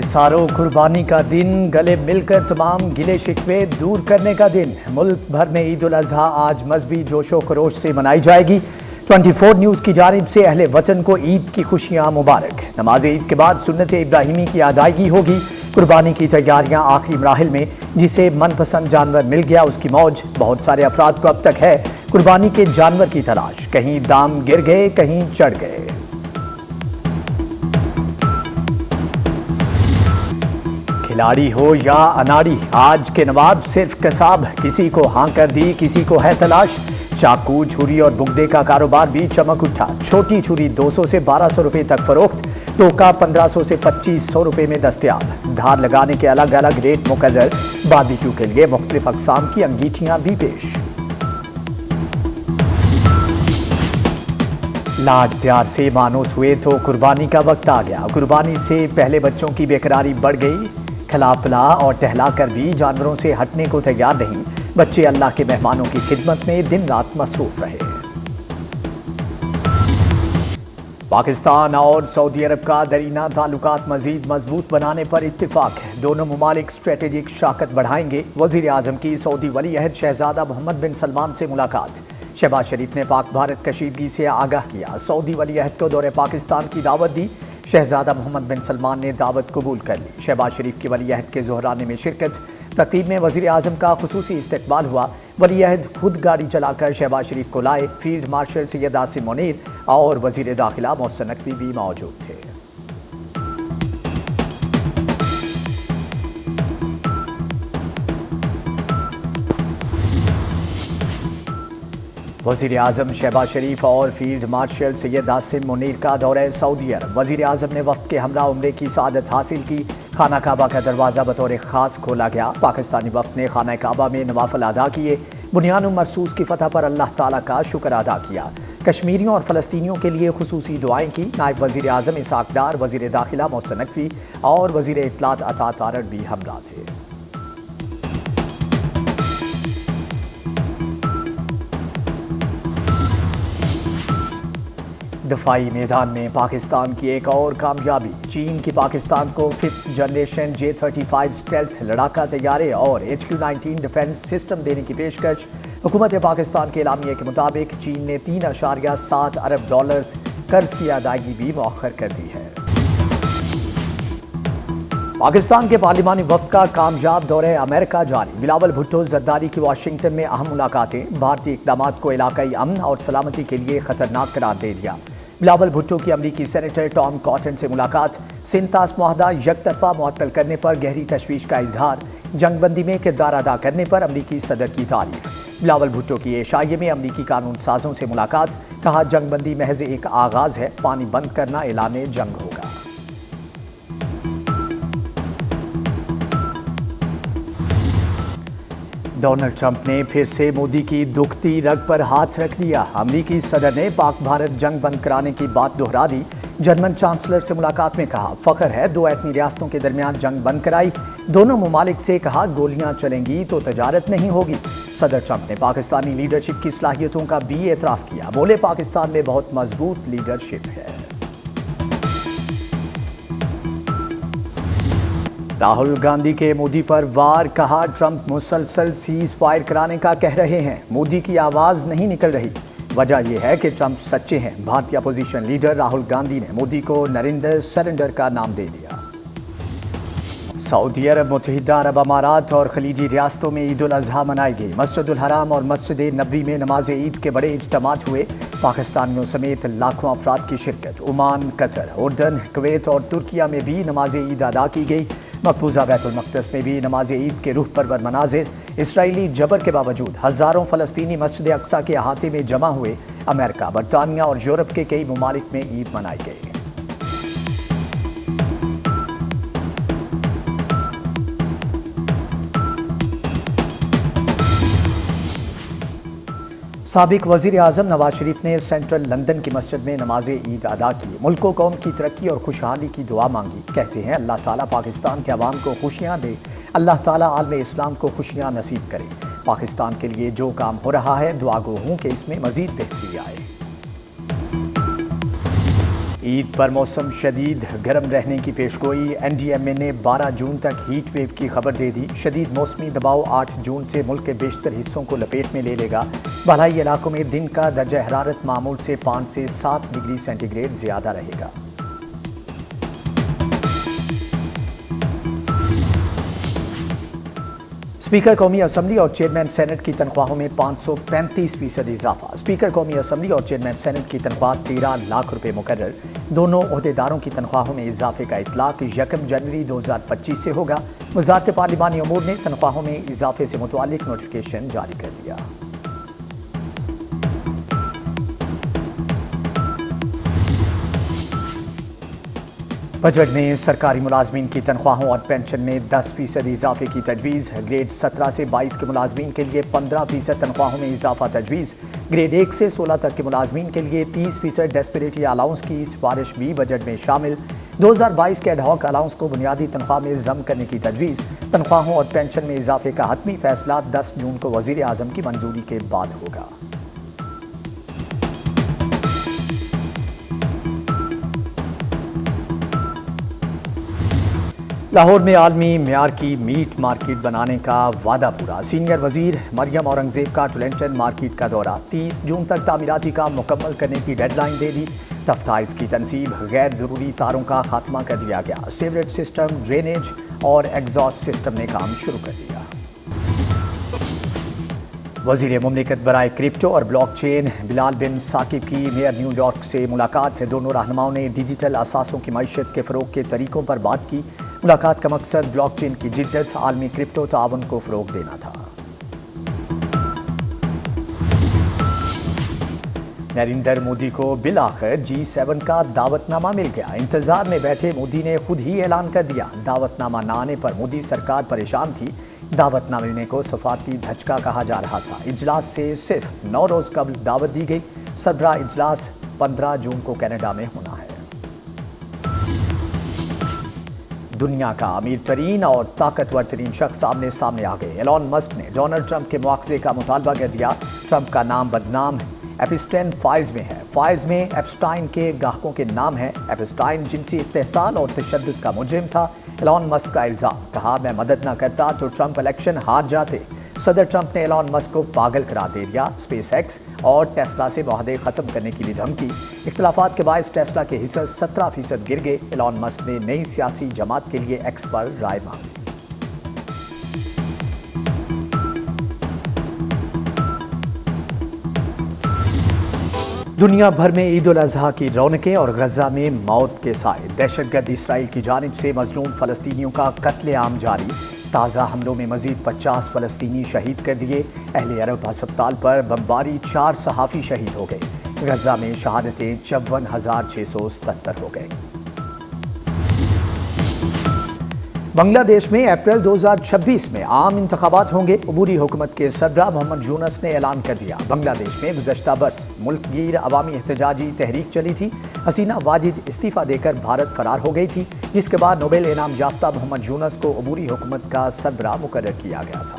इसारों कुर्बानी का दिन, गले मिलकर तमाम गिले शिकवे दूर करने का दिन। मुल्क भर में ईद उल अजहा आज मजहबी जोशो खरोश से मनाई जाएगी। 24 न्यूज़ की जानिब से अहले वतन को ईद की खुशियां मुबारक। नमाज ईद के बाद सुन्नत इब्राहिमी की अदायगी होगी। कुर्बानी की तैयारियां आखिरी मराहिल में। जिसे मनपसंद जानवर मिल गया उसकी मौज। बहुत सारे अफराद को अब तक है कुर्बानी के जानवर की तलाश। कहीं दाम गिर गए, कहीं चढ़ गए। खिलाड़ी हो या अनाड़ी, आज के नवाब सिर्फ कसाब। किसी को हाँ कर दी, किसी को है तलाश। चाकू, छुरी और बुगदे का कारोबार भी चमक उठा। छोटी छुरी 200 से 1200 रुपए तक फरोख्त। टोका 1500 से 2500 रुपए में दस्तयाब। धार लगाने के अलग अलग रेट मुकर्रर। बारबेक्यू के लिए मुख्तलिफ अक़साम की अंगीठियां भी पेश। लाड प्यार से मानूस हुए तो कुर्बानी का वक्त आ गया। कुर्बानी से पहले बच्चों की बेकरारी बढ़ गई। खिला पिला और टहला कर भी जानवरों से हटने को तैयार नहीं। बच्चे अल्लाह के मेहमानों की खिदमत में दिन रात मसरूफ रहे। पाकिस्तान और सऊदी अरब का दरीना ताल्लुकात मजीद मजबूत बनाने पर इत्तिफाक है। दोनों मुमालिक स्ट्रेटेजिक शाकत बढ़ाएंगे। वजीर आजम की सऊदी वली अहद शहजादा मोहम्मद बिन सलमान से मुलाकात। शहबाज शरीफ ने पाक भारत कशीदगी से आगाह किया। सऊदी वली अहद को दौरे पाकिस्तान की दावत दी। शहजादा मोहम्मद बिन सलमान ने दावत कबूल कर ली। शहबाज शरीफ की वली अहद के ज़ोहराने में शिरकत। तकरीब में वज़ीर आज़म का खुसूसी इस्तकबाल हुआ। वली अहद खुद गाड़ी चलाकर शहबाज शरीफ को लाए। फील्ड मार्शल सैयद आसिम मुनीर और वज़ीर दाखिला मोहसिन नकवी भी मौजूद थे। वज़ीर आज़म शहबाज शरीफ और फील्ड मार्शल सैयद आसिम मुनीर का दौरा सऊदी अरब। वज़ीर आज़म ने वफ़द के हमरा उम्रे की सआदत हासिल की। खाना काबा का दरवाज़ा बतौर ख़ास खोला गया। पाकिस्तानी वफ़द ने खाना काबा में नवाफिल अदा किए। बुनियान मरसूस की फतह पर अल्लाह ताला का शुक्र अदा किया। कश्मीरियों और फ़लस्तीनियों के लिए खुसूसी दुआएं की। नायब वज़ीर आज़म इसहाक़ डार, वज़ीर दाखिला मोहसिन नकवी और वज़ीर इत्तलात अता तारड़ भी हमरा थे। दफाई मैदान में पाकिस्तान की एक और कामयाबी। चीन की पाकिस्तान को 5th जनरेशन J-35 स्टेल्थ लड़ाका तैयारे और HQ-19 डिफेंस सिस्टम देने की पेशकश। हुकूमत पाकिस्तान के एलामिया के मुताबिक चीन ने $3.7 अरब कर्ज की अदायगी भी मौखर कर दी है। पाकिस्तान के पार्लिमानी वफ़द का कामयाब दौरे अमेरिका जारी। बिलावल भुट्टो जरदारी की वाशिंगटन में अहम मुलाकातें। भारतीय इक़दामात को इलाकाई अमन और सलामती के लिए खतरनाक करार दे दिया। बिलावल भुट्टो की अमरीकी सेनेटर टॉम कॉटन से मुलाकात। सिंतास मुआहदा यकतरफा मुअत्तल करने पर गहरी तशवीश का इजहार। जंगबंदी में किरदार अदा करने पर अमरीकी सदर की तारीफ। बिलावल भुट्टो की एशाइये में अमरीकी कानून साजों से मुलाकात। कहा जंगबंदी महज एक आगाज है, पानी बंद करना ऐलान जंग होगा। डोनाल्ड ट्रंप ने फिर से मोदी की दुखती रग पर हाथ रख दिया। अमरीकी सदर ने पाक भारत जंग बंद कराने की बात दोहरा दी। जर्मन चांसलर से मुलाकात में कहा फख्र है 2 एटमी रियासतों के दरमियान जंग बंद कराई। दोनों मुमालिक से कहा गोलियां चलेंगी तो तजारत नहीं होगी। सदर ट्रंप ने पाकिस्तानी लीडरशिप की सलाहियतों का भी एतराफ़ किया। बोले पाकिस्तान में बहुत मजबूत लीडरशिप है। राहुल गांधी के मोदी पर वार। कहा ट्रंप मुसलसल सीज फायर कराने का कह रहे हैं, मोदी की आवाज़ नहीं निकल रही। वजह यह है कि ट्रंप सच्चे हैं। भारतीय अपोजिशन लीडर राहुल गांधी ने मोदी को नरेंद्र सरेंडर का नाम दे दिया। सऊदी अरब, मुत्तहिदा अरब अमारात और खलीजी रियासतों में ईद उल अजहा मनाई गई। मस्जिदुल हराम और मस्जिद नबवी में नमाज ईद के बड़े इज्तिमात हुए। पाकिस्तानियों समेत लाखों अफराद की शिरकत। ओमान, कतर, उर्दन, कुवैत और तुर्किया में भी नमाज ईद अदा की गई। मकबूजा बैतुल मक़दस में भी नमाज ईद के रूह परवर मनाजिर। इसराइली जबर के बावजूद हज़ारों फ़लस्तीनी मस्जिद अक्सा के अहाते में जमा हुए। अमेरिका, बरतानिया और यूरोप के कई ममालिक में ईद मनाई गई। साबिक वज़ीर आज़म नवाज शरीफ ने सेंट्रल लंदन की मस्जिद में नमाज ईद अदा की। मुल्क व कौम की तरक्की और खुशहाली की दुआ मांगी। कहते हैं अल्लाह ताला पाकिस्तान के अवाम को खुशियाँ दे, अल्लाह ताला आलम इस्लाम को खुशियाँ नसीब करे। पाकिस्तान के लिए जो काम हो रहा है दुआ गो हूँ कि इसमें मज़ीद बेहतरी आए। عید پر موسم شدید گرم رہنے کی پیشگوئی NDMA نے 12 جون تک ہیٹ ویو کی خبر دے دی۔ شدید موسمی دباؤ 8 جون سے ملک کے بیشتر حصوں کو لپیٹ میں لے لے گا۔ بالائی علاقوں میں دن کا درجہ حرارت معمول سے 5 سے 7 ڈگری سینٹی گریڈ زیادہ رہے گا۔ اسپیکر قومی اسمبلی اور چیئرمین سینٹ کی تنخواہوں میں 535% اضافہ۔ اسپیکر قومی اسمبلی اور چیئرمین سینٹ کی تنخواہ 13 لاکھ روپے مقرر۔ دونوں عہدیداروں کی تنخواہوں میں اضافے کا اطلاق 1 جنوری 2025 سے ہوگا۔ وزارت پارلیمانی امور نے تنخواہوں میں اضافے سے متعلق نوٹیفکیشن جاری کر دیا۔ بجٹ میں سرکاری ملازمین کی تنخواہوں اور پینشن میں 10% اضافے کی تجویز۔ گریڈ 17 سے 22 کے ملازمین کے لیے 15% تنخواہوں میں اضافہ تجویز۔ گریڈ 1 سے 16 تک کے ملازمین کے لیے 30% ڈسپیرٹی الاؤنس کی سفارش بھی بجٹ میں شامل۔ 2022 کے ایڈ ہاک الاؤنس کو بنیادی تنخواہ میں ضم کرنے کی تجویز۔ تنخواہوں اور پینشن میں اضافے کا حتمی فیصلہ 10 جون کو وزیر اعظم کی منظوری کے بعد ہوگا۔ لاہور میں عالمی معیار کی میٹ مارکیٹ بنانے کا وعدہ پورا۔ سینئر وزیر مریم اورنگزیب کا ٹولنٹن مارکیٹ کا دورہ۔ 30 جون تک تعمیراتی کام مکمل کرنے کی ڈیڈ لائن دے دی۔ ٹفٹائلز کی تنصیب، غیر ضروری تاروں کا خاتمہ کر دیا گیا۔ سیوریج سسٹم، ڈرینیج اور ایگزاسٹ سسٹم نے کام شروع کر دیا۔ وزیر مملکت برائے کرپٹو اور بلاک چین بلال بن ثاقب کی میئر نیو یارک سے ملاقات۔ دونوں رہنماؤں نے ڈیجیٹل اثاثوں کی معیشت کے فروغ کے طریقوں پر بات کی۔ ملاقات کا مقصد بلاک چین کی جدت، عالمی کرپٹو تعاون کو فروغ دینا تھا۔ نریندر مودی کو بالآخر G7 کا دعوت نامہ مل گیا۔ انتظار میں بیٹھے مودی نے خود ہی اعلان کر دیا۔ دعوت نامہ نہ آنے پر مودی سرکار پریشان تھی۔ دعوت نہ ملنے کو سفارتی دھچکا کہا جا رہا تھا۔ اجلاس سے صرف 9 روز قبل دعوت دی گئی۔ سربراہ اجلاس 15 جون کو کینیڈا میں ہونا ہے۔ دنیا کا امیر ترین اور طاقتور ترین شخص آمنے سامنے آ گئے۔ ایلون مسک نے ڈونلڈ ٹرمپ کے مواخذے کا مطالبہ کر دیا۔ ٹرمپ کا نام بدنام ایپسٹین فائلز میں ہے۔ فائلز میں ایپسٹائن کے گاہکوں کے نام ہیں۔ ایپسٹائن جنسی استحصال اور تشدد کا مجرم تھا۔ ایلون مسک کا الزام، کہا میں مدد نہ کرتا تو ٹرمپ الیکشن ہار جاتے۔ صدر ٹرمپ نے ایلون مسک کو پاگل قرار دے دیا۔ اسپیس ایکس اور ٹیسلا سے معاہدے ختم کرنے کی بھی دھمکی۔ اختلافات کے باعث ٹیسلا کے حصص 17% گر گئے۔ ایلون مسک نے نئی سیاسی جماعت کے لیے ایکس پر رائے مانگی۔ دنیا بھر میں عید الاضحیٰ کی رونقیں اور غزہ میں موت کے سائے۔ دہشت گرد اسرائیل کی جانب سے مظلوم فلسطینیوں کا قتل عام جاری۔ تازہ حملوں میں مزید 50 فلسطینی شہید کر دیے۔ اہل عرب ہسپتال پر بمباری، 4 صحافی شہید ہو گئے۔ غزہ میں شہادتیں 54,677 ہو گئیں۔ بنگلہ دیش میں اپریل 2026 میں عام انتخابات ہوں گے۔ عبوری حکومت کے سربراہ محمد یونس نے اعلان کر دیا۔ بنگلہ دیش میں گزشتہ برس ملک گیر عوامی احتجاجی تحریک چلی تھی۔ حسینہ واجد استعفیٰ دے کر بھارت فرار ہو گئی تھی، جس کے بعد نوبل انعام یافتہ محمد یونس کو عبوری حکومت کا سربراہ مقرر کیا گیا تھا۔